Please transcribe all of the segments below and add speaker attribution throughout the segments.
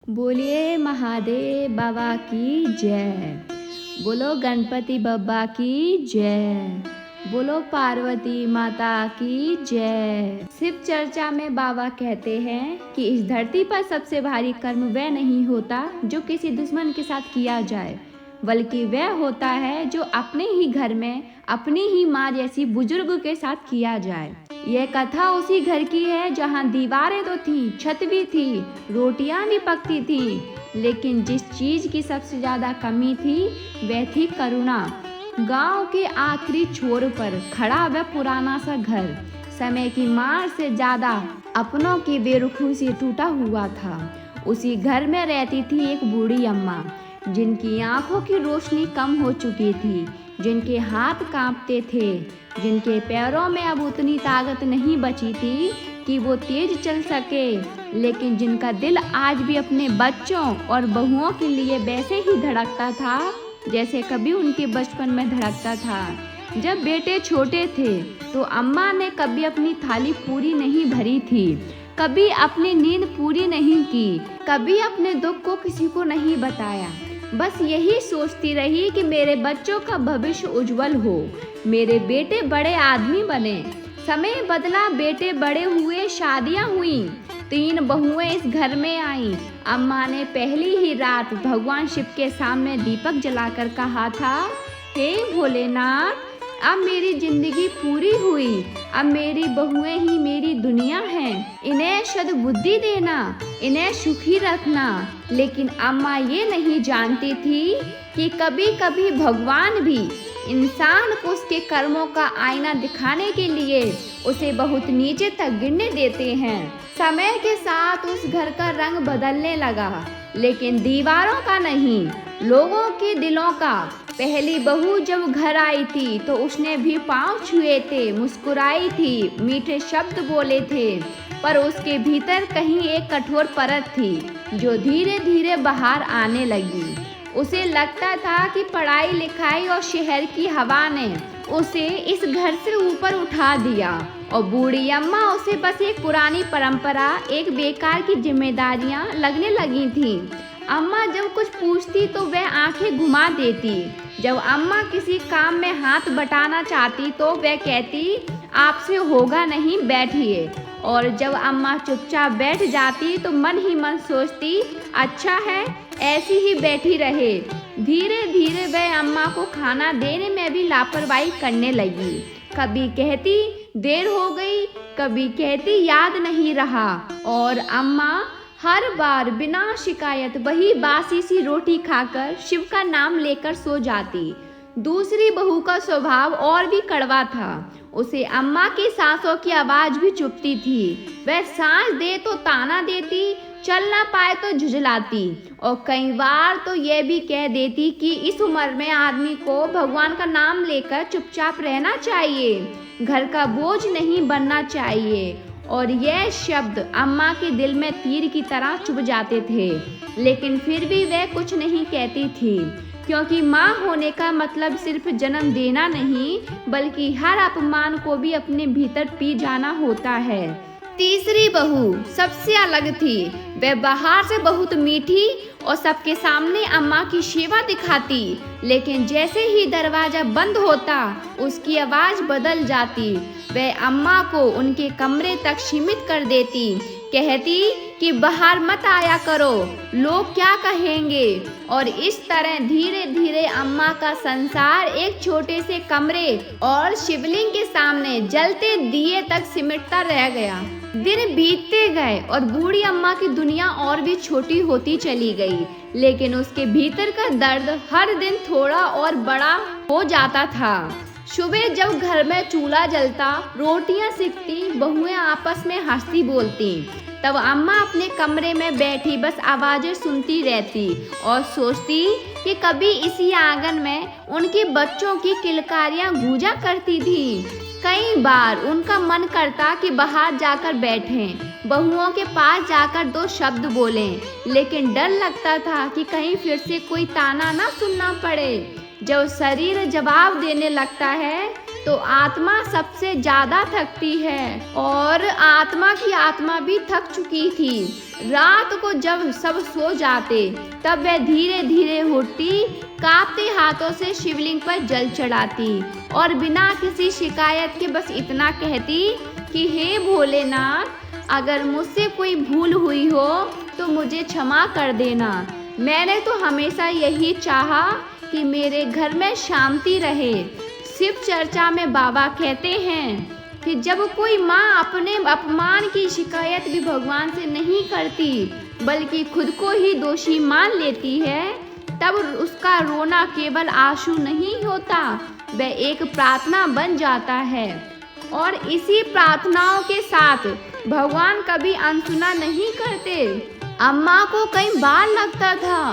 Speaker 1: बोलिए महादेव बाबा की जय। बोलो गणपति बप्पा की जय। बोलो पार्वती माता की जय। शिव चर्चा में बाबा कहते हैं कि इस धरती पर सबसे भारी कर्म वह नहीं होता जो किसी दुश्मन के साथ किया जाए, बल्कि वह होता है जो अपने ही घर में अपनी ही माँ जैसी बुजुर्ग के साथ किया जाए। यह कथा उसी घर की है जहाँ दीवारें तो थी, छत भी थी, रोटियां भी पकती थी, लेकिन जिस चीज की सबसे ज्यादा कमी थी वह थी करुणा। गांव के आखिरी छोर पर खड़ा वह पुराना सा घर समय की मार से ज्यादा अपनों की बेरुखी से टूटा हुआ था। उसी घर में रहती थी एक बूढ़ी अम्मा, जिनकी आंखों की रोशनी कम हो चुकी थी, जिनके हाथ कांपते थे, जिनके पैरों में अब उतनी ताकत नहीं बची थी कि वो तेज चल सके, लेकिन जिनका दिल आज भी अपने बच्चों और बहुओं के लिए वैसे ही धड़कता था जैसे कभी उनके बचपन में धड़कता था। जब बेटे छोटे थे तो अम्मा ने कभी अपनी थाली पूरी नहीं भरी थी, कभी अपनी नींद पूरी नहीं की, कभी अपने दुख को किसी को नहीं बताया। बस यही सोचती रही कि मेरे बच्चों का भविष्य उज्जवल हो, मेरे बेटे बड़े आदमी बने। समय बदला, बेटे बड़े हुए, शादियां हुई, 3 बहुएं इस घर में आईं। अम्मा ने पहली ही रात भगवान शिव के सामने दीपक जलाकर कहा था, हे भोलेनाथ, अब मेरी जिंदगी पूरी हुई, अब मेरी बहुएं ही मेरी दुनिया हैं, इन्हें सद्बुद्धि देना, इन्हें सुखी रखना। लेकिन अम्मा ये नहीं जानती थी कि कभी कभी भगवान भी इंसान को उसके कर्मों का आईना दिखाने के लिए उसे बहुत नीचे तक गिरने देते हैं। समय के साथ उस घर का रंग बदलने लगा, लेकिन दीवारों का नहीं, लोगों के दिलों का। पहली बहू जब घर आई थी तो उसने भी पांव छुए थे, मुस्कुराई थी, मीठे शब्द बोले थे, पर उसके भीतर कहीं एक कठोर परत थी जो धीरे धीरे बाहर आने लगी। उसे लगता था कि पढ़ाई लिखाई और शहर की हवा ने उसे इस घर से ऊपर उठा दिया और बूढ़ी अम्मा उसे बस एक पुरानी परंपरा, एक बेकार की जिम्मेदारियां लगने लगी थी। अम्मा जब कुछ पूछती तो वह आंखें घुमा देती। जब अम्मा किसी काम में हाथ बटाना चाहती तो वह कहती, आपसे होगा नहीं, बैठिए। और जब अम्मा चुपचाप बैठ जाती तो मन ही मन सोचती, अच्छा है, ऐसी ही बैठी रहे। धीरे धीरे वह अम्मा को खाना देने में भी लापरवाही करने लगी। कभी कहती देर हो गई, कभी कहती याद नहीं रहा, और अम्मा हर बार बिना शिकायत वही बासी सी रोटी खाकर शिव का नाम लेकर सो जाती। दूसरी बहू का स्वभाव और भी कड़वा था। उसे अम्मा की सांसों की आवाज भी चुभती थी। वह सांस दे तो ताना देती, चल ना पाए तो झुझलाती, और कई बार तो यह भी कह देती कि इस उम्र में आदमी को भगवान का नाम लेकर चुपचाप रहना चाहिए, घर का बोझ नहीं बनना चाहिए। और यह शब्द अम्मा के दिल में तीर की तरह चुभ जाते थे, लेकिन फिर भी वह कुछ नहीं कहती थी, क्योंकि माँ होने का मतलब सिर्फ जन्म देना नहीं, बल्कि हर अपमान को भी अपने भीतर पी जाना होता है। तीसरी बहू सबसे अलग थी। वह बाहर से बहुत मीठी और सबके सामने अम्मा की सेवा दिखाती, लेकिन जैसे ही दरवाजा बंद होता उसकी आवाज बदल जाती। वह अम्मा को उनके कमरे तक सीमित कर देती, कहती कि बाहर मत आया करो, लोग क्या कहेंगे। और इस तरह धीरे धीरे अम्मा का संसार एक छोटे से कमरे और शिवलिंग के सामने जलते दिए तक सिमटता रह गया। दिन बीतते गए और बूढ़ी अम्मा की दुनिया और भी छोटी होती चली गई, लेकिन उसके भीतर का दर्द हर दिन थोड़ा और बड़ा हो जाता था। सुबह जब घर में चूल्हा जलता, रोटियां सिकती, बहुएं आपस में हंसती बोलती, तब अम्मा अपने कमरे में बैठी बस आवाजें सुनती रहती और सोचती कि कभी इसी आंगन में उनके बच्चों की किलकारियां गूंजा करती थी। कई बार उनका मन करता कि बाहर जाकर बैठें, बहुओं के पास जाकर 2 शब्द बोलें, लेकिन डर लगता था कि कहीं फिर से कोई ताना ना सुनना पड़े। जब शरीर जवाब देने लगता है तो आत्मा सबसे ज्यादा थकती है। और आत्मा की आत्मा भी थक चुकी थी। रात को जब सब सो जाते तब वह धीरे धीरे उठती, कांपते हाथों से शिवलिंग पर जल चढ़ाती और बिना किसी शिकायत के बस इतना कहती कि हे भोलेनाथ, अगर मुझसे कोई भूल हुई हो तो मुझे क्षमा कर देना। मैंने तो हमेशा यही चाहा कि मेरे घर में शांति रहे। शिव चर्चा में बाबा कहते हैं कि जब कोई माँ अपने अपमान की शिकायत भी भगवान से नहीं करती बल्कि खुद को ही दोषी मान लेती है, तब उसका रोना केवल आंसू नहीं होता, वह एक प्रार्थना बन जाता है। और इसी प्रार्थनाओं के साथ भगवान कभी अनसुना नहीं करते। अम्मा को कई बार लगता था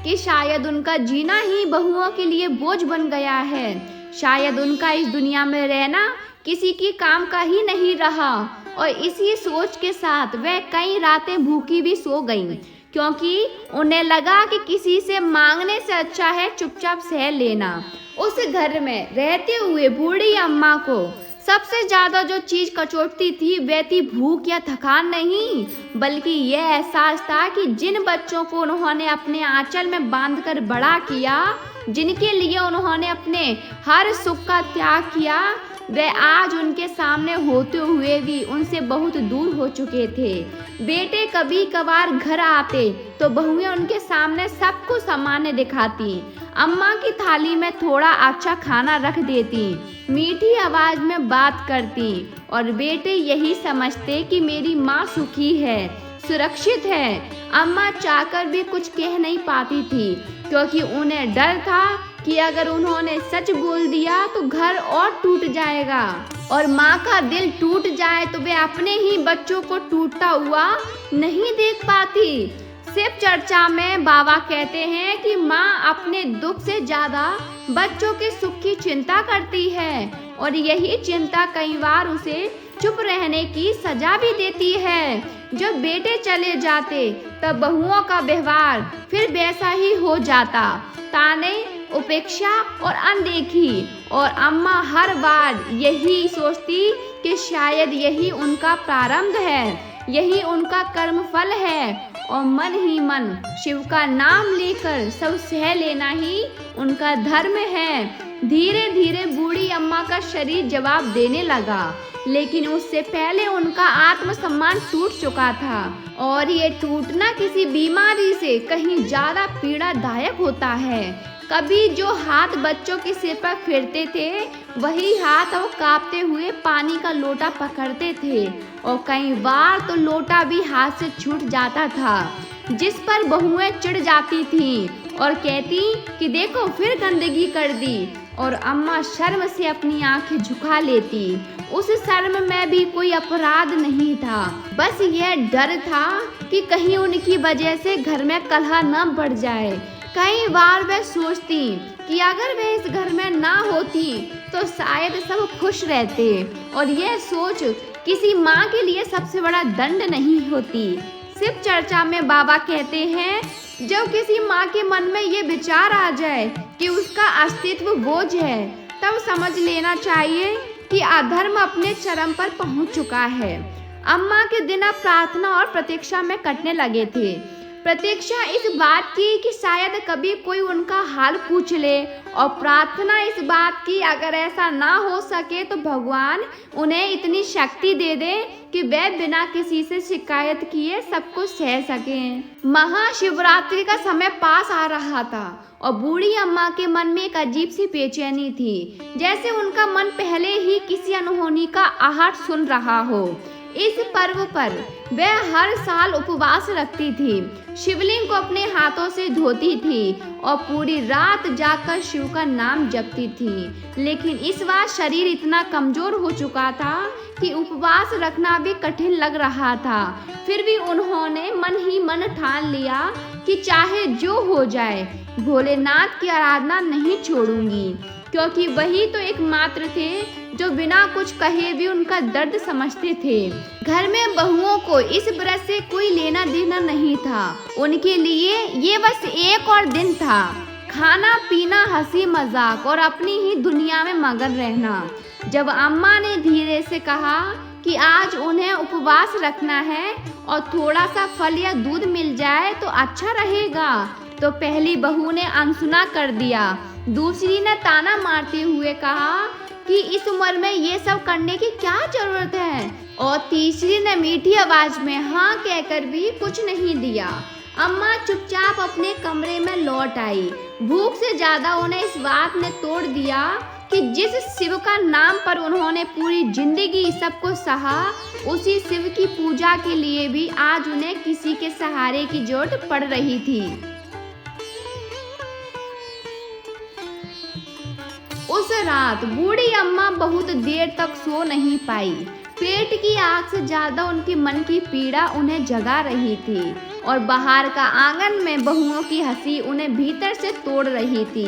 Speaker 1: कि शायद उनका जीना ही बहुओं के लिए बोझ बन गया है, शायद उनका इस दुनिया में रहना किसी की काम का ही नहीं रहा। और इसी सोच के साथ वह कई रातें भूखी भी सो गईं, क्योंकि उन्हें लगा कि किसी से मांगने से अच्छा है चुपचाप सह लेना। उस घर में रहते हुए बूढ़ी अम्मा को सबसे ज्यादा जो चीज कचोटती थी वह थी भूख या थकान नहीं, बल्कि यह एहसास था कि जिन बच्चों को उन्होंने अपने आंचल में बांधकर बड़ा किया, जिनके लिए उन्होंने अपने हर सुख का त्याग किया, वे आज उनके सामने होते हुए भी उनसे बहुत दूर हो चुके थे। बेटे कभी कभार घर आते तो बहुएं उनके सामने सबको सामान्य दिखाती, अम्मा की थाली में थोड़ा अच्छा खाना रख देती, मीठी आवाज में बात करती और बेटे यही समझते कि मेरी माँ सुखी है, सुरक्षित है। अम्मा चाहकर भी कुछ कह नहीं पाती थी, क्योंकि उन्हें डर था कि अगर उन्होंने सच बोल दिया तो घर और टूट जाएगा और माँ का दिल टूट जाए तो वे अपने ही बच्चों को टूटता हुआ नहीं देख पाती। शिव चर्चा में बाबा कहते हैं कि माँ अपने दुख से ज्यादा बच्चों के सुख की चिंता करती है और यही चिंता कई बार उसे चुप रहने की सजा भी देती है। जब बेटे चले जाते तब बहुओं का व्यवहार फिर वैसा ही हो जाता, ताने, उपेक्षा और अनदेखी। और अम्मा हर बार यही सोचती कि शायद यही उनका प्रारब्ध है, यही उनका कर्म फल है और मन ही मन शिव का नाम लेकर सब सह लेना ही उनका धर्म है। धीरे धीरे बूढ़ी अम्मा का शरीर जवाब देने लगा, लेकिन उससे पहले उनका आत्मसम्मान टूट चुका था और ये टूटना किसी बीमारी से कहीं ज्यादा पीड़ादायक होता है। कभी जो हाथ बच्चों के सिर पर फेरते थे वही हाथ वो कांपते हुए पानी का लोटा पकड़ते थे और कई बार तो लोटा भी हाथ से छूट जाता था, जिस पर बहुएं चिढ़ जाती थीं और कहती कि देखो फिर गंदगी कर दी, और अम्मा शर्म से अपनी आंखें झुका लेती। उस शर्म में भी कोई अपराध नहीं था, बस यह डर था कि कहीं उनकी वजह से घर में कलह न बढ़ जाए। कई बार वह सोचती कि अगर वे इस घर में ना होती तो शायद सब खुश रहते, और यह सोच किसी माँ के लिए सबसे बड़ा दंड नहीं होती। शिव चर्चा में बाबा कहते हैं, जब किसी माँ के मन में ये विचार आ जाए कि उसका अस्तित्व बोझ है, तब समझ लेना चाहिए कि अधर्म अपने चरम पर पहुंच चुका है। अम्मा के दिन अब प्रार्थना और प्रतीक्षा में कटने लगे थे। प्रतीक्षा इस बात की कि शायद कभी कोई उनका हाल पूछ ले, और प्रार्थना इस बात की अगर ऐसा ना हो सके तो भगवान उन्हें इतनी शक्ति दे दे कि वे बिना किसी से शिकायत किए सब कुछ सह सकें। महाशिवरात्रि का समय पास आ रहा था और बूढ़ी अम्मा के मन में एक अजीब सी बेचैनी थी, जैसे उनका मन पहले ही किसी अनहोनी का आहट सुन रहा हो। इस पर्व पर वह हर साल उपवास रखती थी, शिवलिंग को अपने हाथों से धोती थी और पूरी रात जाकर शिव का नाम जपती थी। लेकिन इस बार शरीर इतना कमजोर हो चुका था कि उपवास रखना भी कठिन लग रहा था। फिर भी उन्होंने मन ही मन ठान लिया कि चाहे जो हो जाए भोलेनाथ की आराधना नहीं छोड़ूंगी, क्योंकि वही तो एकमात्र थे जो बिना कुछ कहे भी उनका दर्द समझते थे। घर में बहुओं को इस व्रत से कोई लेना देना नहीं था, उनके लिए ये बस एक और दिन था, खाना पीना, हंसी मजाक और अपनी ही दुनिया में मगन रहना। जब अम्मा ने धीरे से कहा कि आज उन्हें उपवास रखना है और थोड़ा सा फल या दूध मिल जाए तो अच्छा रहेगा, तो पहली बहू ने अनसुना कर दिया। दूसरी ने ताना मारते हुए कहा कि इस उम्र में ये सब करने की क्या जरूरत है, और तीसरी ने मीठी आवाज में हाँ कहकर भी कुछ नहीं दिया। अम्मा चुपचाप अपने कमरे में लौट आई। भूख से ज्यादा उन्हें इस बात ने तोड़ दिया कि जिस शिव का नाम पर उन्होंने पूरी जिंदगी सबको सहा, उसी शिव की पूजा के लिए भी आज उन्हें किसी के सहारे की जरूरत पड़ रही थी। उस रात बूढ़ी अम्मा बहुत देर तक सो नहीं पाई। पेट की आग से ज्यादा उनके मन की पीड़ा उन्हें जगा रही थी, और बाहर का आंगन में बहुओं की हंसी उन्हें भीतर से तोड़ रही थी।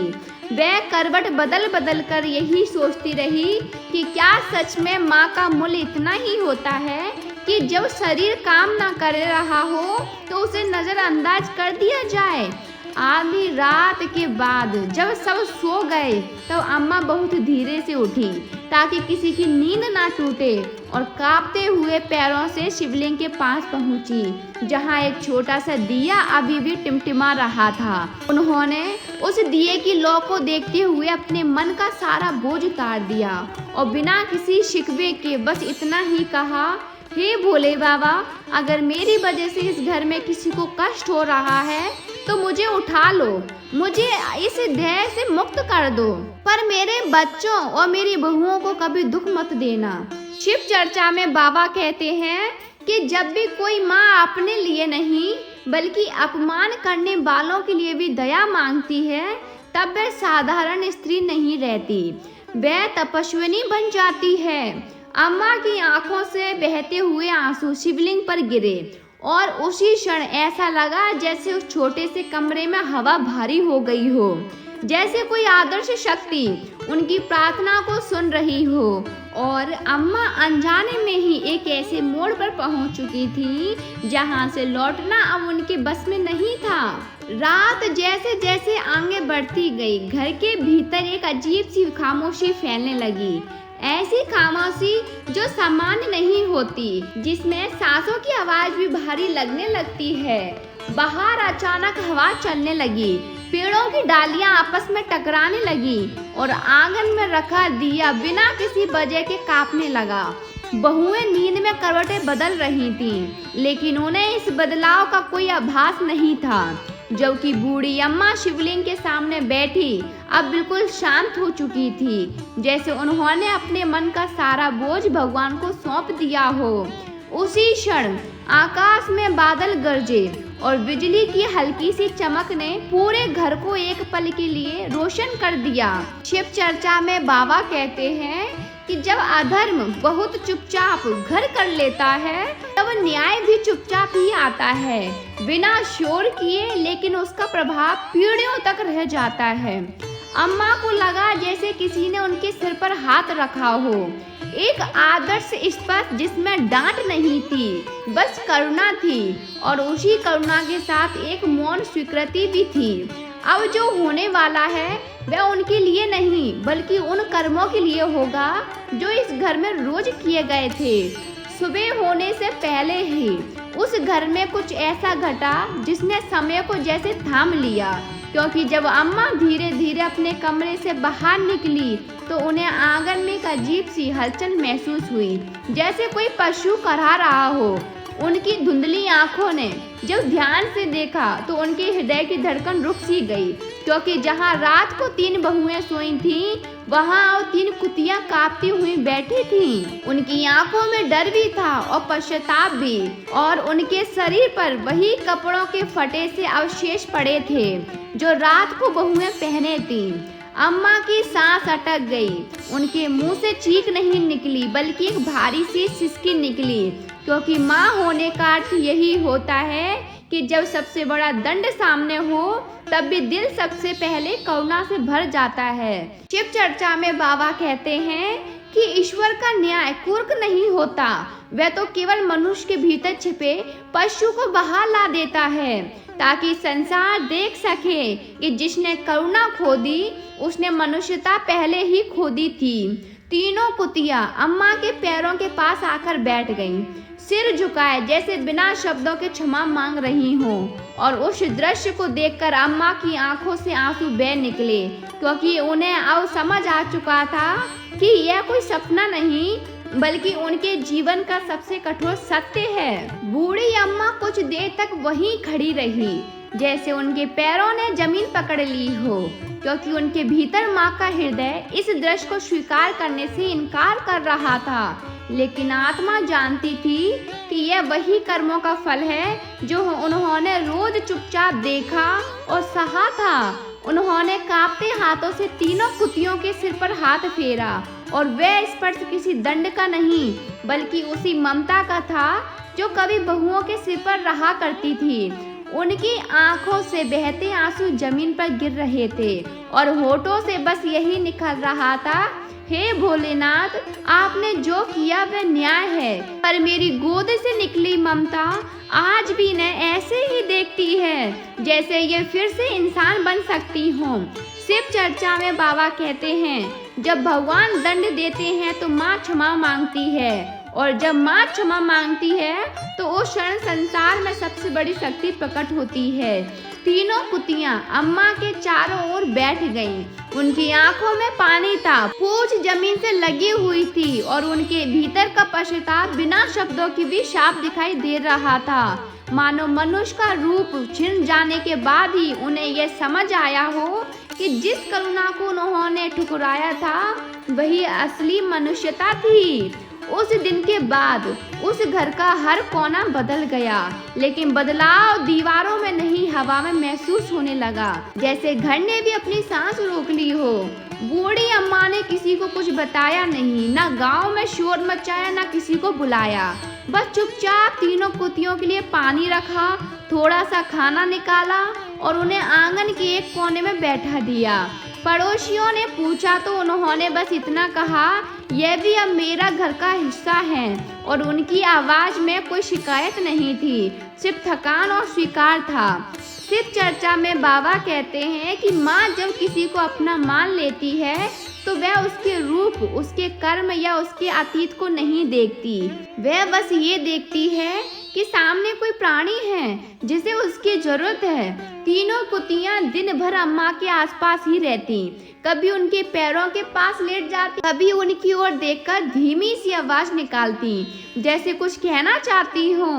Speaker 1: वह करवट बदल बदल कर यही सोचती रही कि क्या सच में माँ का मूल्य इतना ही होता है कि जब शरीर काम ना कर रहा हो तो उसे नजरअंदाज कर दिया जाए। आधी रात के बाद जब सब सो गए तब अम्मा बहुत धीरे से उठी ताकि किसी की नींद ना टूटे, और कांपते हुए पैरों से शिवलिंग के पास पहुंची जहां एक छोटा सा दिया अभी भी टिमटिमा रहा था। उन्होंने उस दिए की लौ को देखते हुए अपने मन का सारा बोझ उतार दिया और बिना किसी शिकवे के बस इतना ही कहा, हे भोले बाबा, अगर मेरी वजह से इस घर में किसी को कष्ट हो रहा है तो मुझे उठा लो, मुझे इस देह से मुक्त कर दो, पर मेरे बच्चों और मेरी बहुओं को कभी दुख मत देना। शिव चर्चा में बाबा कहते हैं कि जब भी कोई माँ अपने लिए नहीं बल्कि अपमान करने वालों के लिए भी दया मांगती है, तब वह साधारण स्त्री नहीं रहती, वह तपस्विनी बन जाती है। अम्मा की आंखों से बहते हुए आंसू शिवलिंग पर गिरे और उसी क्षण ऐसा लगा जैसे उस छोटे से कमरे में हवा भारी हो गई हो, जैसे कोई आदर्श शक्ति उनकी प्रार्थना को सुन रही हो। और अम्मा अनजाने में ही एक ऐसे मोड़ पर पहुंच चुकी थी जहां से लौटना अब उनके बस में नहीं था। रात जैसे जैसे आगे बढ़ती गई, घर के भीतर एक अजीब सी खामोशी फैलने लगी, ऐसी खामोशी जो सामान्य नहीं होती, जिसमें सांसों की आवाज भी भारी लगने लगती है। बाहर अचानक हवा चलने लगी, पेड़ों की डालियां आपस में टकराने लगी और आंगन में रखा दिया बिना किसी वजह के कांपने लगा। बहुएं नींद में करवटें बदल रही थीं, लेकिन उन्हें इस बदलाव का कोई आभास नहीं था। जबकि बूढ़ी अम्मा शिवलिंग के सामने बैठी अब बिल्कुल शांत हो चुकी थी, जैसे उन्होंने अपने मन का सारा बोझ भगवान को सौंप दिया हो। उसी क्षण आकाश में बादल गरजे और बिजली की हल्की सी चमक ने पूरे घर को एक पल के लिए रोशन कर दिया। शिव चर्चा में बाबा कहते हैं कि जब अधर्म बहुत चुपचाप घर कर लेता है तब न्याय भी चुपचाप ही आता है, बिना शोर किए, लेकिन उसका प्रभाव पीढ़ियों तक रह जाता है। अम्मा को लगा जैसे किसी ने उनके सिर पर हाथ रखा हो, एक आदर्श स्पर्श जिसमें डांट नहीं थी, बस करुणा थी, और उसी करुणा के साथ एक मौन स्वीकृति भी थी। अब जो होने वाला है वह उनके लिए नहीं बल्कि उन कर्मों के लिए होगा जो इस घर में रोज किए गए थे। सुबह होने से पहले ही उस घर में कुछ ऐसा घटा जिसने समय को जैसे थाम लिया, क्योंकि जब अम्मा धीरे धीरे अपने कमरे से बाहर निकली तो उन्हें आंगन में एक अजीब सी हलचल महसूस हुई, जैसे कोई पशु करहा रहा हो। उनकी धुंधली आंखों ने जब ध्यान से देखा तो उनके हृदय की धड़कन रुक सी गई, क्योंकि जहां रात को 3 बहुएं सोई थीं, वहां और 3 कुतियां कांपती हुई बैठी थीं। उनकी आंखों में डर भी था और पश्चाताप भी, और उनके शरीर पर वही कपड़ों के फटे से अवशेष पड़े थे जो रात को बहुएं पहने थीं। अम्मा की सांस अटक गई, उनके मुंह से चीख नहीं निकली बल्कि एक भारी सी सिसकी निकली, क्योंकि माँ होने का अर्थ यही होता है कि जब सबसे बड़ा दंड सामने हो तब भी दिल सबसे पहले करुणा से भर जाता है। शिव चर्चा में बाबा कहते हैं कि ईश्वर का न्याय कुर्क नहीं होता, वह तो केवल मनुष्य के भीतर छिपे पशु को बाहर ला देता है, ताकि संसार देख सके कि जिसने करुणा खो दी उसने मनुष्यता पहले ही खो दी थी। तीनों कुतियां अम्मा के पैरों के पास आकर बैठ गईं, सिर झुकाए जैसे बिना शब्दों के क्षमा मांग रही हों। और उस दृश्य को देखकर अम्मा की आंखों से आंसू बह निकले, क्योंकि उन्हें अब समझ आ चुका था कि यह कोई सपना नहीं बल्कि उनके जीवन का सबसे कठोर सत्य है। बूढ़ी अम्मा कुछ देर तक वहीं खड़ी रही, जैसे उनके पैरों ने जमीन पकड़ ली हो, क्योंकि उनके भीतर माँ का हृदय इस दृश्य को स्वीकार करने से इनकार कर रहा था। लेकिन आत्मा जानती थी कि यह वही कर्मों का फल है जो उन्होंने रोज चुपचाप देखा और सहा था। उन्होंने कांपते हाथों से तीनों कुतियों के सिर पर हाथ फेरा, और वह स्पर्श किसी दंड का नहीं बल्कि उसी ममता का था जो कभी बहुओं के सिर पर रहा करती थी। उनकी आंखों से बहते आंसू जमीन पर गिर रहे थे और होठों से बस यही निकल रहा था, हे भोलेनाथ, आपने जो किया वह न्याय है, पर मेरी गोद से निकली ममता आज भी इन्हें ऐसे ही देखती है जैसे ये फिर से इंसान बन सकती हो। शिव चर्चा में बाबा कहते हैं, जब भगवान दंड देते हैं तो माँ क्षमा मांगती है, और जब माँ क्षमा मांगती है तो उस क्षण संसार में सबसे बड़ी शक्ति प्रकट होती है। तीनों कुतियां अम्मा के चारों ओर बैठ गईं। उनकी आंखों में पानी था, पूंछ जमीन से लगी हुई थी और उनके भीतर का पश्चाताप बिना शब्दों की भी साफ दिखाई दे रहा था। मानो मनुष्य का रूप छिन जाने के बाद ही उन्हें यह समझ आया हो कि जिस करुणा को उन्होंने ठुकराया था वही असली मनुष्यता थी। उस दिन के बाद उस घर का हर कोना बदल गया, लेकिन बदलाव दीवारों में नहीं हवा में महसूस होने लगा, जैसे घर ने भी अपनी सांस रोक ली हो। बूढ़ी अम्मा ने किसी को कुछ बताया नहीं, ना गांव में शोर मचाया, ना किसी को बुलाया, बस चुपचाप तीनों कुतियों के लिए पानी रखा, थोड़ा सा खाना निकाला और उन्हें आंगन के एक कोने में बैठा दिया। पड़ोसियों ने पूछा तो उन्होंने बस इतना कहा, यह भी अब मेरा घर का हिस्सा है, और उनकी आवाज में कोई शिकायत नहीं थी, सिर्फ थकान और स्वीकार था। शिव चर्चा में बाबा कहते हैं कि माँ जब किसी को अपना मान लेती है तो वह उसके रूप, उसके कर्म या उसके अतीत को नहीं देखती, वह बस ये देखती है कि सामने कोई प्राणी है जिसे उसकी जरूरत है। तीनों कुतियां दिन भर अम्मा के आसपास ही रहती, कभी उनके पैरों के पास लेट जाती, कभी उनकी ओर देखकर धीमी सी आवाज निकालती जैसे कुछ कहना चाहती हो,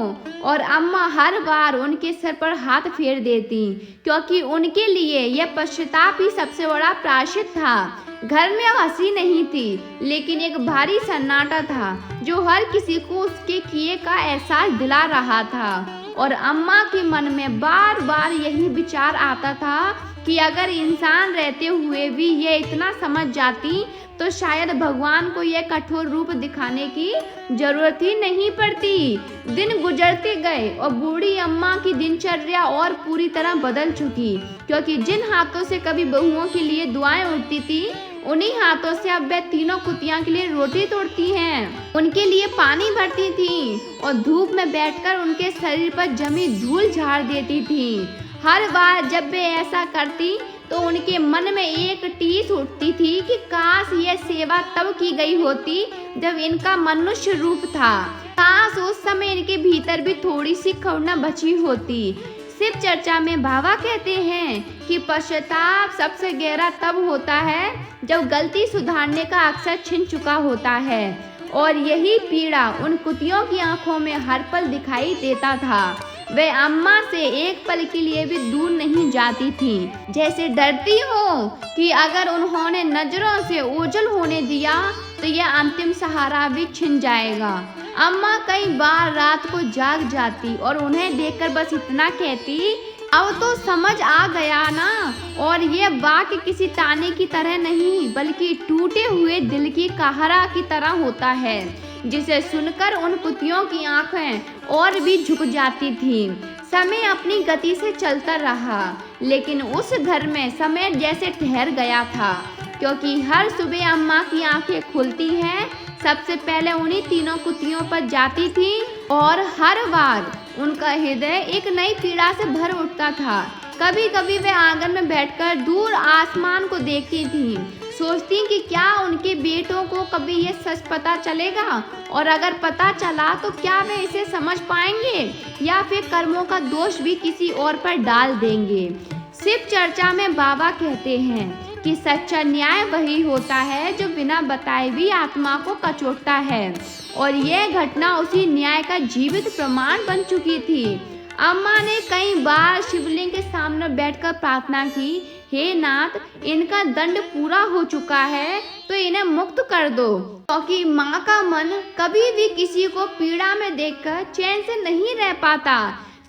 Speaker 1: और अम्मा हर बार उनके सर पर हाथ फेर देती, क्योंकि उनके लिए यह पश्चाताप ही सबसे बड़ा प्रायश्चित था। घर में हंसी नहीं थी, लेकिन एक भारी सन्नाटा था जो हर किसी को उसके किए का एहसास दिला रहा था। और अम्मा के मन में बार बार यही विचार आता था कि अगर इंसान रहते हुए भी ये इतना समझ जाती तो शायद भगवान को यह कठोर रूप दिखाने की जरूरत ही नहीं पड़ती। दिन गुजरते गए और बूढ़ी अम्मा की दिनचर्या और पूरी तरह बदल चुकी, क्योंकि जिन हाथों से कभी बहुओं के लिए दुआएं उठती थी उन्हीं हाथों से अब वह तीनों कुतियां के लिए रोटी तोड़ती हैं, उनके लिए पानी भरती थी और धूप में बैठकर उनके शरीर पर जमी धूल झाड़ देती थी। हर बार जब वे ऐसा करती तो उनके मन में एक टीस उठती थी कि काश यह सेवा तब की गई होती जब इनका मनुष्य रूप था, काश उस समय इनके भीतर भी थोड़ी सी करुणा बची होती। शिव चर्चा में बाबा कहते हैं कि पश्चाताप सबसे गहरा तब होता है जब गलती सुधारने का अवसर छिन चुका होता है, और यही पीड़ा उन कुतियों की आंखों में हर पल दिखाई देता था। वे अम्मा से एक पल के लिए भी दूर नहीं जाती थी, जैसे डरती हो कि अगर उन्होंने नजरों से ओझल होने दिया तो यह अंतिम सहारा भी छिन जाएगा। अम्मा कई बार रात को जाग जाती और उन्हें देखकर बस इतना कहती, अब तो समझ आ गया ना। और ये वाक्य किसी ताने की तरह नहीं बल्कि टूटे हुए दिल की कहारा की तरह होता है, जिसे सुनकर उन कुतियों की आंखें और भी झुक जाती थी। समय अपनी गति से चलता रहा, लेकिन उस घर में समय जैसे ठहर गया था, क्योंकि हर सुबह अम्मा की आंखें खुलती हैं, सबसे पहले उन्हीं तीनों कुतियों पर जाती थी और हर बार उनका हृदय एक नई पीड़ा से भर उठता था। कभी कभी वे आंगन में बैठकर दूर आसमान को देखती थी, सोचती कि क्या उनके बेटों को कभी ये सच पता चलेगा, और अगर पता चला तो क्या वे इसे समझ पाएंगे या फिर कर्मों का दोष भी किसी और पर डाल देंगे। शिव चर्चा में बाबा कहते हैं कि सच्चा न्याय वही होता है जो बिना बताए भी आत्मा को कचोटता है, और यह घटना उसी न्याय का जीवित प्रमाण बन चुकी थी। अम्मा ने कई बार शिवलिंग के सामने बैठकर प्रार्थना की, हे नाथ, इनका दंड पूरा हो चुका है तो इन्हें मुक्त कर दो, क्योंकि माँ का मन कभी भी किसी को पीड़ा में देखकर चैन से नहीं रह पाता,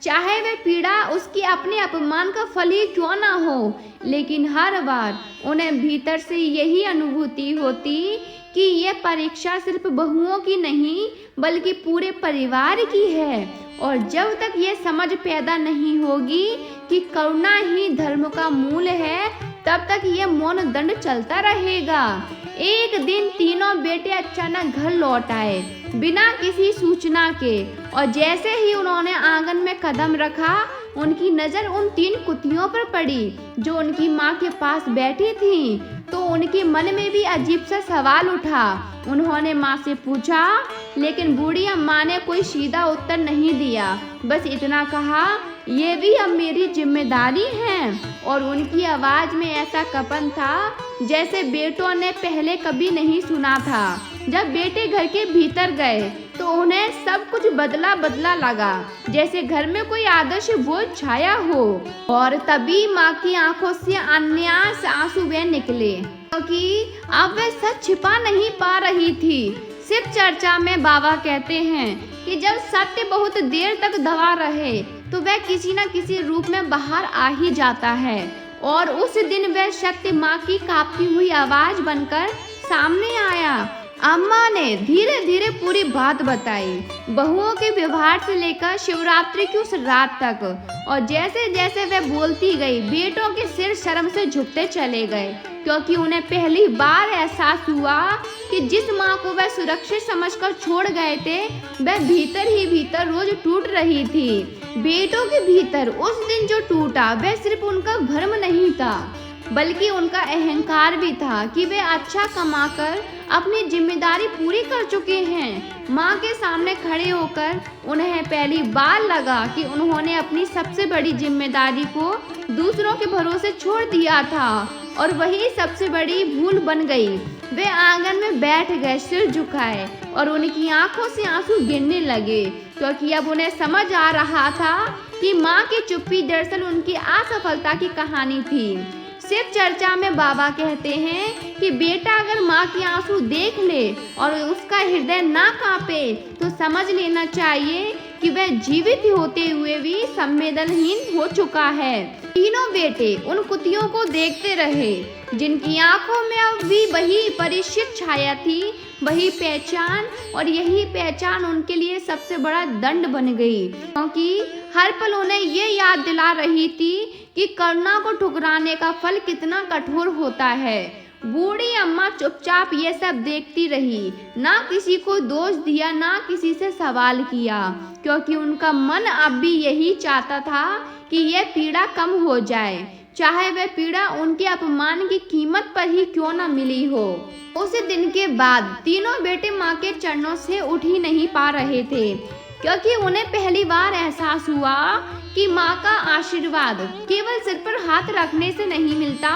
Speaker 1: चाहे वह पीड़ा उसकी अपने अपमान का फल ही क्यों ना हो। लेकिन हर बार उन्हें भीतर से यही अनुभूति होती कि ये परीक्षा सिर्फ बहुओं की नहीं बल्कि पूरे परिवार की है, और जब तक ये समझ पैदा नहीं होगी कि करुणा ही धर्म का मूल है, तब तक ये मौन दंड चलता रहेगा। एक दिन तीनों बेटे अचानक घर लौट आए बिना किसी सूचना के, और जैसे ही उन्होंने आंगन में कदम रखा उनकी नजर उन 3 कुतियों पर पड़ी जो उनकी माँ के पास बैठी थीं। तो उनके मन में भी अजीब सा सवाल उठा। उन्होंने माँ से पूछा, लेकिन बूढ़ी अम्मा ने कोई सीधा उत्तर नहीं दिया, बस इतना कहा, ये भी अब मेरी जिम्मेदारी है। और उनकी आवाज में ऐसा कंपन था जैसे बेटों ने पहले कभी नहीं सुना था। जब बेटे घर के भीतर गए तो उन्हें सब कुछ बदला बदला लगा, जैसे घर में कोई आदर्श बोझ छाया हो। और तभी माँ की आंखों से अन्यास आंसू बह निकले, क्योंकि अब वह सच छिपा नहीं पा रही थी। शिव चर्चा में बाबा कहते हैं कि जब सत्य बहुत देर तक दबा रहे तो वह किसी न किसी रूप में बाहर आ ही जाता है, और उस दिन वह सत्य माँ की कांपती हुई आवाज बनकर सामने आया। अम्मा ने धीरे धीरे पूरी बात बताई, बहुओं के व्यवहार से लेकर शिवरात्रि की उस रात तक, और जैसे जैसे वह बोलती गई बेटों के सिर शर्म से झुकते चले गए, क्योंकि उन्हें पहली बार एहसास हुआ कि जिस माँ को वह सुरक्षित समझकर छोड़ गए थे वह भीतर ही भीतर रोज टूट रही थी। बेटों के भीतर उस दिन जो टूटा वह सिर्फ उनका भ्रम नहीं था बल्कि उनका अहंकार भी था कि वे अच्छा कमाकर अपनी जिम्मेदारी पूरी कर चुके हैं। माँ के सामने खड़े होकर उन्हें पहली बार लगा कि उन्होंने अपनी सबसे बड़ी जिम्मेदारी को दूसरों के भरोसे छोड़ दिया था, और वही सबसे बड़ी भूल बन गई। वे आंगन में बैठ गए सिर झुकाए, और उनकी आंखों से आंसू गिरने लगे, क्योंकि अब उन्हें समझ आ रहा था कि माँ की चुप्पी दरअसल उनकी असफलता की कहानी थी। शिव चर्चा में बाबा कहते हैं कि बेटा अगर माँ के आंसू देख ले और उसका हृदय ना कांपे तो समझ लेना चाहिए कि वह जीवित होते हुए भी संवेदनहीन हो चुका है। तीनों बेटे उन कुतियों को देखते रहे जिनकी आंखों में अब भी वही परिचित छाया थी, वही पहचान, और यही पहचान उनके लिए सबसे बड़ा दंड बन गई, क्योंकि हर पल उन्हें ये याद दिला रही थी कि करुणा को ठुकराने का फल कितना कठोर होता है। बूढ़ी अम्मा चुपचाप ये सब देखती रही, ना किसी को दोष दिया ना किसी से सवाल किया, क्योंकि उनका मन अब भी यही चाहता था कि यह पीड़ा कम हो जाए, चाहे वह पीड़ा उनके अपमान की कीमत पर ही क्यों न मिली हो। उस दिन के बाद तीनों बेटे माँ के चरणों से उठ ही नहीं पा रहे थे, क्योंकि उन्हें पहली बार एहसास हुआ कि माँ का आशीर्वाद केवल सिर पर हाथ रखने से नहीं मिलता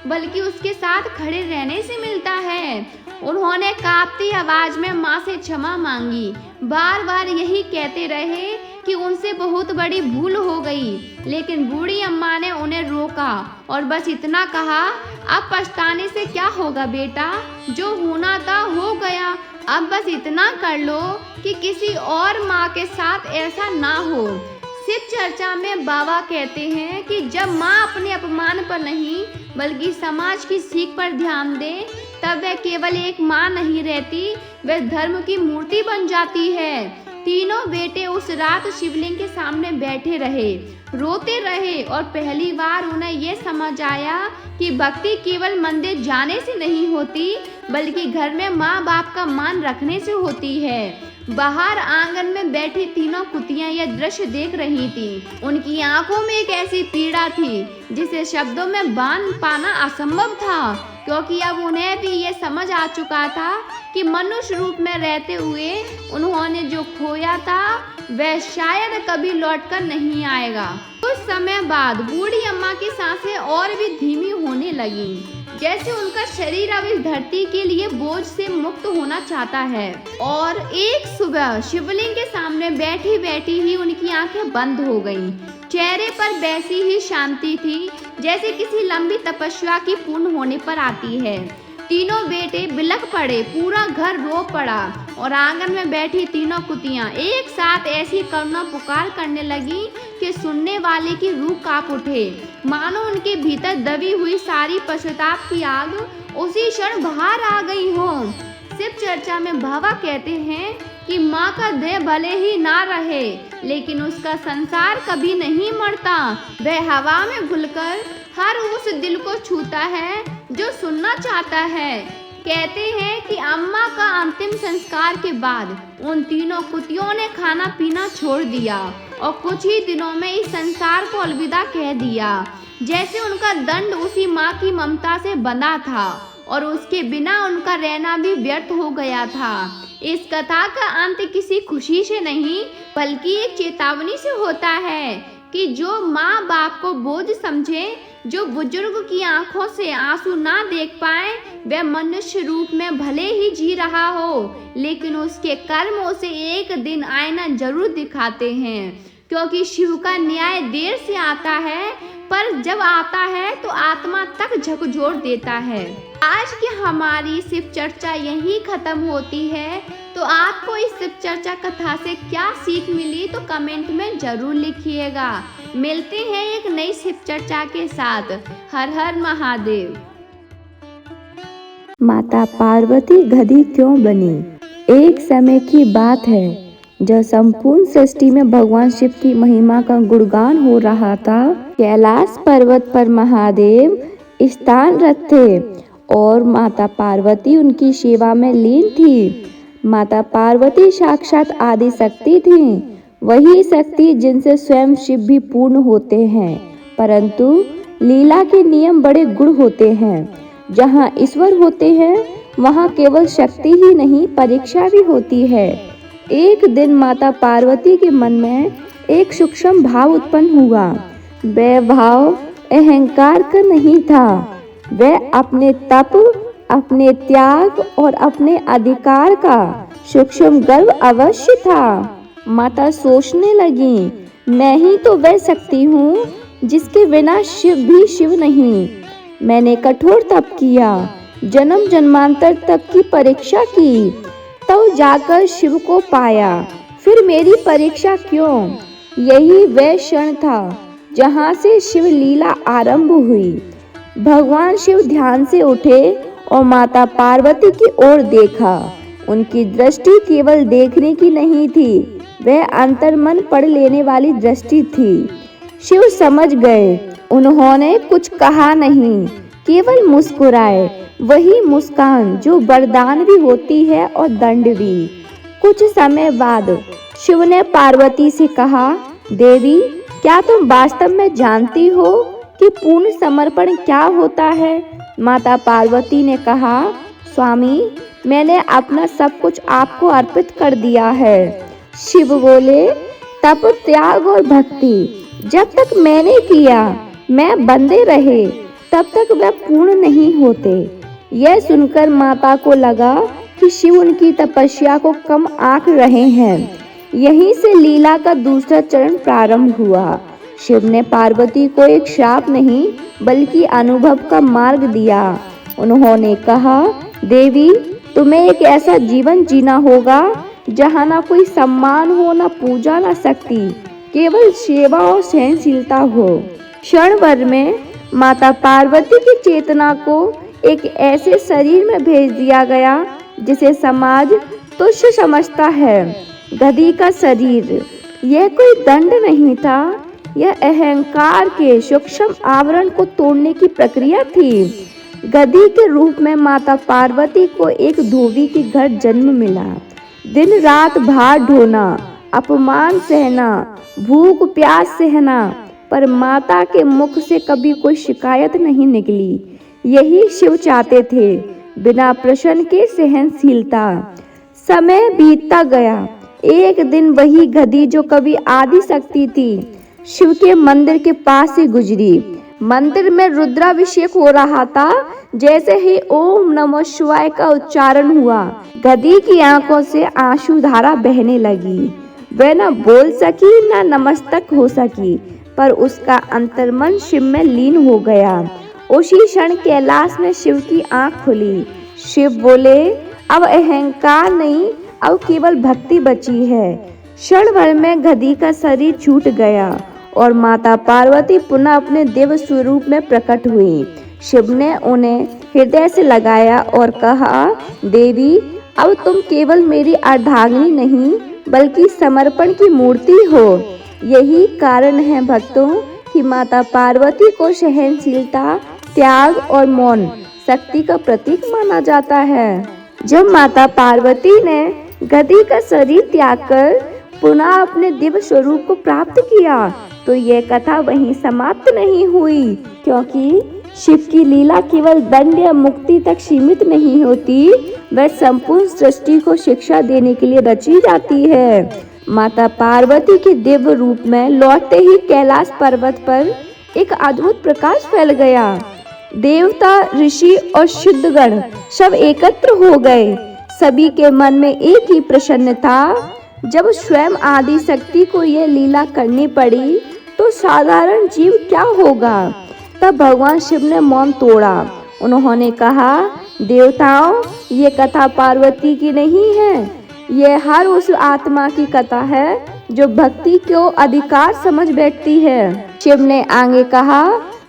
Speaker 1: बल्कि उसके साथ खड़े रहने से मिलता है। उन्होंने कांपती आवाज में माँ से क्षमा मांगी, बार बार यही कहते रहे कि उनसे बहुत बड़ी भूल हो गई, लेकिन बूढ़ी अम्मा ने उन्हें रोका और बस इतना कहा, अब पछताने से क्या होगा बेटा, जो होना था हो गया, अब बस इतना कर लो कि किसी और माँ के साथ ऐसा ना हो। शिव चर्चा में बाबा कहते हैं कि जब माँ अपने अपमान पर नहीं बल्कि समाज की सीख पर ध्यान दे तब वह केवल एक माँ नहीं रहती, वह धर्म की मूर्ति बन जाती है। तीनों बेटे उस रात शिवलिंग के सामने बैठे रहे, रोते रहे, और पहली बार उन्हें यह समझ आया कि भक्ति केवल मंदिर जाने से नहीं होती बल्कि घर में माँ बाप का मान रखने से होती है। बाहर आंगन में बैठी तीनों कुतियां यह दृश्य देख रही थीं। उनकी आंखों में एक ऐसी पीड़ा थी जिसे शब्दों में बांध पाना असंभव था, क्योंकि अब उन्हें भी ये समझ आ चुका था कि मनुष्य रूप में रहते हुए उन्होंने जो खोया था वह शायद कभी लौटकर नहीं आएगा। कुछ समय बाद बूढ़ी अम्मा की सांसें और भी धीमी होने लगीं, जैसे उनका शरीर अब इस धरती के लिए बोझ से मुक्त होना चाहता है। और एक सुबह शिवलिंग के सामने बैठी बैठी ही उनकी आंखें बंद हो गईं। चेहरे पर वैसी ही शांति थी जैसे किसी लंबी तपस्या की पूर्ण होने पर आती है। तीनों बेटे बिलख पड़े, पूरा घर रो पड़ा और आंगन में बैठी तीनों कुतियां एक साथ ऐसी करुणा पुकार करने लगी कि सुनने वाले की रूह कांप उठे, मानो उनके भीतर दबी हुई सारी पश्चाताप की आग उसी क्षण बाहर आ गई हो। शिव चर्चा में बाबा कहते हैं कि माँ का देह भले ही ना रहे, लेकिन उसका संसार कभी नहीं मरता। वह हवा में घुलकर हर उस दिल को छूता है जो सुनना चाहता है। कहते हैं कि अम्मा का अंतिम संस्कार के बाद उन तीनों कुतियों ने खाना पीना छोड़ दिया और कुछ ही दिनों में इस संसार को अलविदा कह दिया, जैसे उनका दंड उसी माँ की ममता से बंधा था और उसके बिना उनका रहना भी व्यर्थ हो गया था। इस कथा का अंत किसी खुशी से नहीं बल्कि एक चेतावनी से होता है कि जो माँ बाप को बोझ समझे, जो बुजुर्ग की आंखों से आंसू ना देख पाए, वह मनुष्य रूप में भले ही जी रहा हो, लेकिन उसके कर्म उसे एक दिन आईना जरूर दिखाते हैं, क्योंकि शिव का न्याय देर से आता है, पर जब आता है तो आत्मा तक झकझोर देता है। आज की हमारी शिव चर्चा यहीं खत्म होती है। तो आपको इस शिव चर्चा कथा से क्या सीख मिली तो कमेंट में जरूर लिखिएगा। मिलते हैं एक नई शिव चर्चा के साथ। हर हर महादेव।
Speaker 2: माता पार्वती गधी क्यों बनी? एक समय की बात है जब संपूर्ण सृष्टि में भगवान शिव की महिमा का गुणगान हो रहा था। कैलाश पर्वत पर महादेव स्थानरत थे और माता पार्वती उनकी सेवा में लीन थी। माता पार्वती साक्षात आदि शक्ति थीं, वही शक्ति जिनसे स्वयं शिव भी पूर्ण होते हैं। परंतु लीला के नियम बड़े गुण होते हैं। जहाँ ईश्वर होते हैं वहाँ केवल शक्ति ही नहीं परीक्षा भी होती है। एक दिन माता पार्वती के मन में एक सूक्ष्म भाव उत्पन्न हुआ। वह भाव अहंकार का नहीं था, वह अपने तप, अपने त्याग और अपने अधिकार का सूक्ष्म गर्व अवश्य था। माता सोचने लगी, मैं ही तो वह शक्ति हूँ जिसके बिना शिव भी शिव नहीं। मैंने कठोर तप किया, जन्म जन्मांतर तक की परीक्षा की, तब जाकर शिव को पाया। फिर मेरी परीक्षा क्यों? यही वह क्षण था जहाँ से शिव लीला आरंभ हुई। भगवान शिव ध्यान से उठे और माता पार्वती की ओर देखा। उनकी दृष्टि केवल देखने की नहीं थी, वह अंतर्मन पढ़ लेने वाली दृष्टि थी। शिव समझ गए। उन्होंने कुछ कहा नहीं, केवल मुस्कुराए, वही मुस्कान जो वरदान भी होती है और दंड भी। कुछ समय बाद शिव ने पार्वती से कहा, देवी, क्या तुम वास्तव में जानती हो कि पूर्ण समर्पण क्या होता है? माता पार्वती ने कहा, स्वामी, मैंने अपना सब कुछ आपको अर्पित कर दिया है। शिव बोले, तप, त्याग और भक्ति जब तक मैंने किया, मैं बंदे रहे, तब तक वह पूर्ण नहीं होते। यह सुनकर माता को लगा कि शिव उनकी तपस्या को कम आंक रहे हैं। यहीं से लीला का दूसरा चरण प्रारंभ हुआ। शिव ने पार्वती को एक श्राप नहीं बल्कि अनुभव का मार्ग दिया। उन्होंने कहा, देवी, तुम्हें एक ऐसा जीवन जीना होगा जहाँ ना कोई सम्मान हो, ना पूजा, ना शक्ति, केवल सेवा और सहनशीलता हो। क्षण भर में माता पार्वती की चेतना को एक ऐसे शरीर में भेज दिया गया जिसे समाज तुच्छ समझता है। गधी का शरीर, यह कोई दंड नहीं था, यह अहंकार के सूक्ष्म आवरण को तोड़ने की प्रक्रिया थी। गधी के रूप में माता पार्वती को एक धोबी के घर जन्म मिला। दिन रात भार ढोना, अपमान सहना, भूख प्यास सहना, पर माता के मुख से कभी कोई शिकायत नहीं निकली। यही शिव चाहते थे, बिना प्रश्न के सहनशीलता। समय बीतता गया। एक दिन वही गधी जो कभी आदि शक्ति थी, शिव के मंदिर के पास से गुजरी। मंदिर में रुद्राभिषेक हो रहा था। जैसे ही ओम नमः शिवाय का उच्चारण हुआ, गधी की आंखों से आंसू धारा बहने लगी। वह न बोल सकी न नमस्तक हो सकी, पर उसका अंतर्मन शिव में लीन हो गया। उसी क्षण कैलाश में शिव की आंख खुली। शिव बोले, अब अहंकार नहीं, अब केवल भक्ति बची है। क्षण भर में गधी का शरीर छूट गया और माता पार्वती पुनः अपने देव स्वरूप में प्रकट हुई। शिव ने उन्हें हृदय से लगाया और कहा, देवी, अब तुम केवल मेरी अर्धांगिनी नहीं बल्कि समर्पण की मूर्ति हो। यही कारण है भक्तों कि माता पार्वती को सहनशीलता, त्याग और मौन शक्ति का प्रतीक माना जाता है। जब माता पार्वती ने गधी का शरीर त्याग कर पुनः अपने दिव्य स्वरूप को प्राप्त किया, तो यह कथा वहीं समाप्त नहीं हुई, क्योंकि शिव की लीला केवल दंड या मुक्ति तक सीमित नहीं होती, वह संपूर्ण सृष्टि को शिक्षा देने के लिए रची जाती है। माता पार्वती के दिव्य रूप में लौटते ही कैलाश पर्वत पर एक अद्भुत प्रकाश फैल गया। देवता, ऋषि और सिद्धगण सब एकत्र हो गए। सभी के मन में एक ही प्रश्न था, जब स्वयं आदि शक्ति को यह लीला करनी पड़ी तो साधारण जीव क्या होगा। तब भगवान शिव ने मौन तोड़ा। उन्होंने कहा, देवताओं, ये कथा पार्वती की नहीं है, यह हर उस आत्मा की कथा है जो भक्ति को अधिकार समझ बैठती है। शिव ने आगे कहा,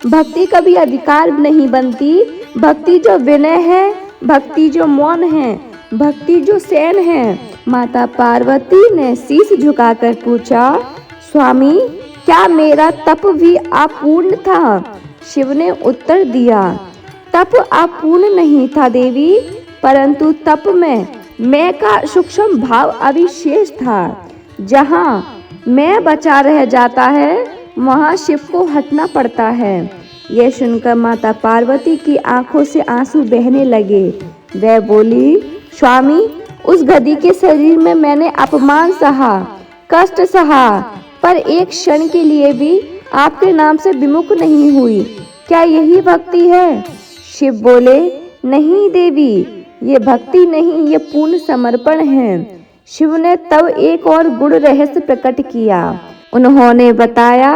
Speaker 2: भक्ति कभी अधिकार नहीं बनती। भक्ति जो विनय है, भक्ति जो मौन है, भक्ति जो सहन है। माता पार्वती ने शीश झुकाकर पूछा, स्वामी, क्या मेरा तप भी अपूर्ण था? शिव ने उत्तर दिया, तप अपूर्ण नहीं था देवी, परंतु तप में मैं का सूक्ष्म भाव अविशेष था। जहाँ मैं बचा रह जाता है, वहाँ शिव को हटना पड़ता है। यह सुनकर माता पार्वती की आंखों से आंसू बहने लगे। वह बोली, स्वामी, उस गधी के शरीर में मैंने अपमान सहा, कष्ट सहा, पर एक क्षण के लिए भी आपके नाम से विमुख नहीं हुई। क्या यही भक्ति है? शिव बोले, नहीं देवी, ये भक्ति नहीं, ये पूर्ण समर्पण है। शिव ने तब एक और गुण रहस्य प्रकट किया। उन्होंने बताया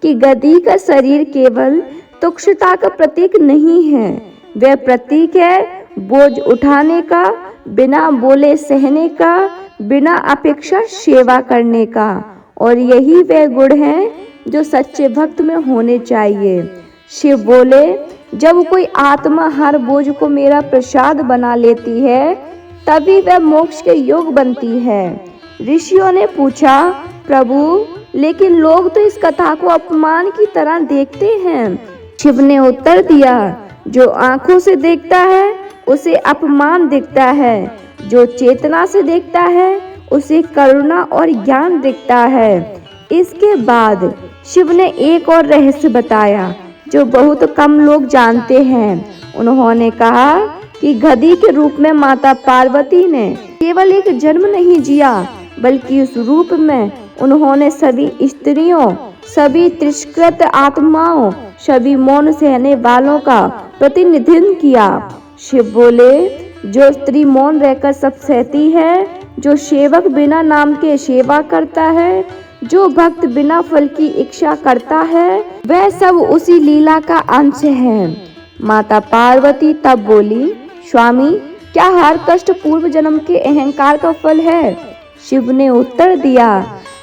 Speaker 2: कि गधी का शरीर केवल तुच्छता का प्रतीक नहीं है, वह प्रतीक है बोझ उठाने का, बिना बोले सहने का, बिना अपेक्षा सेवा करने का। और यही वह गुण है जो सच्चे भक्त में होने चाहिए। शिव बोले, जब कोई आत्मा हर बोझ को मेरा प्रसाद बना लेती है, तभी वह मोक्ष के योग बनती है। ऋषियों ने पूछा, प्रभु, लेकिन लोग तो इस कथा को अपमान की तरह देखते हैं। शिव ने उत्तर दिया, जो आंखों से देखता है उसे अपमान दिखता है, जो चेतना से देखता है उसे करुणा और ज्ञान दिखता है। इसके बाद शिव ने एक और रहस्य बताया जो बहुत कम लोग जानते हैं। उन्होंने कहा कि गधी के रूप में माता पार्वती ने केवल एक जन्म नहीं जिया, बल्कि उस रूप में उन्होंने सभी स्त्रियों, सभी तिरस्कृत आत्माओं, सभी मौन सहने वालों का प्रतिनिधित्व किया। शिव बोले, जो स्त्री मौन रहकर सब सहती है, जो सेवक बिना नाम के सेवा करता है, जो भक्त बिना फल की इच्छा करता है, वह सब उसी लीला का अंश है। माता पार्वती तब बोली, स्वामी, क्या हर कष्ट पूर्व जन्म के अहंकार का फल है? शिव ने उत्तर दिया,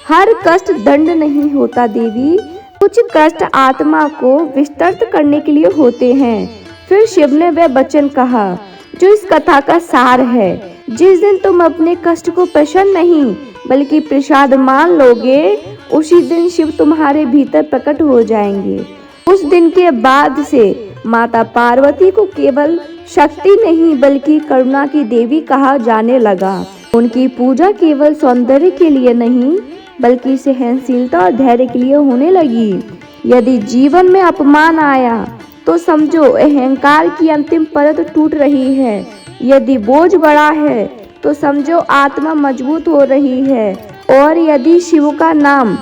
Speaker 2: हर कष्ट दंड नहीं होता देवी, कुछ कष्ट आत्मा को विस्तृत करने के लिए होते हैं। फिर शिव ने वह वचन कहा जो इस कथा का सार है। जिस दिन तुम अपने कष्ट को प्रसन्न नहीं बल्कि प्रसाद मान लोगे, उसी दिन शिव तुम्हारे भीतर प्रकट हो जाएंगे। उस दिन के बाद से माता पार्वती को केवल शक्ति नहीं बल्कि करुणा की देवी कहा जाने लगा। उनकी पूजा केवल सौंदर्य के लिए नहीं बल्कि सहनशीलता और धैर्य के लिए होने लगी। यदि जीवन में अपमान आया तो समझो अहंकार की अंतिम परत टूट रही है। यदि बोझ बड़ा है तो समझो आत्मा मजबूत हो रही है। और यदि शिव का नाम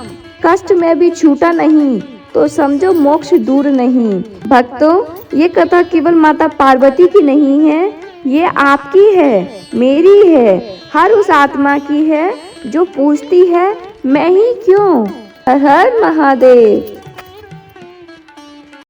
Speaker 2: कष्ट में भी छूटा नहीं तो समझो मोक्ष दूर नहीं। भक्तों, ये कथा केवल माता पार्वती की नहीं है, ये आपकी है, मेरी है, हर उस आत्मा की है जो पूछती है मैं ही क्यों। हर हर महादेव।